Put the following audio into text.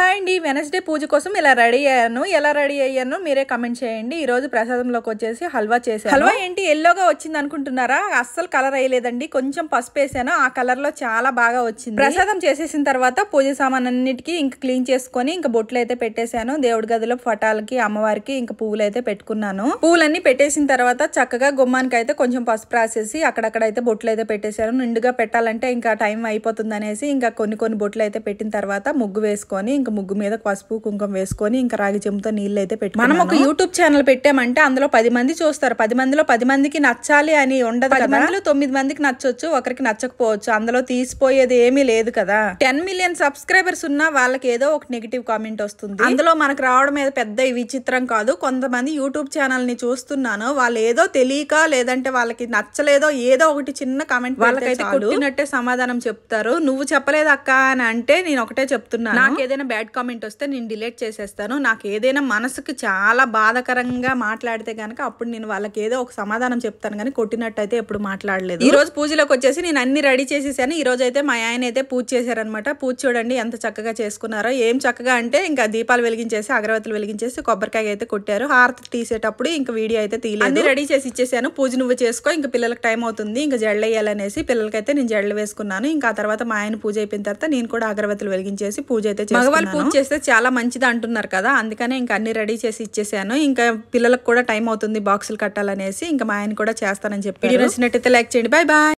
Hi అండి, Wednesday పూజ కోసం ఇలా రెడీ అయ్యాను. ఎలా రెడీ అయ్యాను మీరే కమెంట్ చేయండి. ఈ రోజు ప్రసాదంలోకి వచ్చేసి హల్వా చేశాను. హల్వా ఏంటి ఎల్లోగా వచ్చింది అనుకుంటున్నారా? అస్సలు కలర్ వేయలేదండి, కొంచెం పసుపు వేసాను, ఆ కలర్ లో చాలా బాగా వచ్చింది. ప్రసాదం చేసేసిన తర్వాత పూజ సామాన్ అన్నిటికీ ఇంకా క్లీన్ చేసుకొని ఇంకా బొట్లు అయితే పెట్టేశాను. దేవుడి గదిలో పటాలకి అమ్మవారికి ఇంకా పువ్వులు అయితే పెట్టుకున్నాను. పువ్వులన్నీ పెట్టేసిన తర్వాత చక్కగా గుమ్మానికి అయితే కొంచెం పసుపు రాసేసి అక్కడక్కడైతే బొట్లు అయితే పెట్టేశాను. నిండుగా పెట్టాలంటే ఇంకా టైం అయిపోతుంది అనేసి ఇంకా కొన్ని బొట్లు అయితే పెట్టిన తర్వాత ముగ్గు వేసుకొని ఇంకా ముగ్గు మీద పసుపు కుంకుమ వేసుకొని ఇంకా రాగి చెంబుతో నీళ్ళు అయితే పెట్టుకున్నాను. మనం ఒక యూట్యూబ్ ఛానల్ పెట్టామంటే అందులో 10 మంది చూస్తారు. 10 మందిలో 10 మందికి నచ్చాలి అని ఉండదు. 10 మందిలో 9 మందికి నచ్చొచ్చు, ఒకరికి నచ్చకపోవచ్చు. అందులో తీసిపోయేది ఏమీ లేదు కదా. 10 మిలియన్ సబ్స్క్రైబర్స్ ఉన్నా వాళ్ళకి ఏదో ఒక నెగిటివ్ కామెంట్ వస్తుంది. అందులో మనకు రావడం మీద పెద్ద విచిత్రం కాదు. కొంతమంది యూట్యూబ్ ఛానల్ ని చూస్తున్నాను, వాళ్ళు ఏదో తెలియక లేదంటే వాళ్ళకి నచ్చలేదో ఏదో ఒకటి చిన్న కామెంట్ వాళ్ళకైతే కొట్టినట్టే సమాధానం చెప్తారు. నువ్వు చెప్పలేదు అక్క అని అంటే నేను ఒకటే చెప్తున్నాను, నాకు ఏదైనా బ్యాడ్ కామెంట్ వస్తే నేను డిలీట్ చేసేస్తాను. నాకు ఏదైనా మనసుకి చాలా బాధాకరంగా మాట్లాడితే కనుక అప్పుడు నేను వాళ్ళకి ఏదో ఒక సమాధానం చెప్తాను, కానీ కొట్టినట్టు అయితే ఎప్పుడు మాట్లాడలేదు. ఈ రోజు పూజలోకి వచ్చేసి నేను అన్ని రెడీ చేసేసాను. ఈ రోజు అయితే మా ఆయన అయితే పూజ చేశారనమాట. పూజ చూడండి ఎంత చక్కగా చేసుకున్నారో. ఏం చక్కగా అంటే ఇంకా దీపాలు వెలిగించేసి అగరవత్తులు వెలిగించేసి కొబ్బరికాయ అయితే కొట్టారు. హారతి తీసేటప్పుడు ఇంకా వీడియో అయితే తీయలేదు. అన్ని రెడీ చేసి ఇచ్చేసాను. పూజ నువ్వు చేసుకో, ఇంకా పిల్లలకి టైం అవుతుంది, ఇంకా జడలు వేయాలనేసి పిల్లలకైతే నేను జడలు వేసుకున్నాను. ఇంకా ఆ తర్వాత మా ఆయన పూజ అయిపోయిన తర్వాత నేను కూడా అగరవత్తులు వెలిగించేసి పూజ అయితే మగవాళ్ళు పూజ చేస్తే చాలా మంచిది అంటున్నారు కదా, అందుకనే ఇంకా అన్ని రెడీ చేసి ఇచ్చేసాను. ఇంకా పిల్లలకు కూడా టైం అవుతుంది బాక్సులు కట్టాలనేసి ఇంకా మా ఆయన కూడా చేస్తానని చెప్పి. నచ్చినట్టయితే లైక్ చేయండి. Bye bye.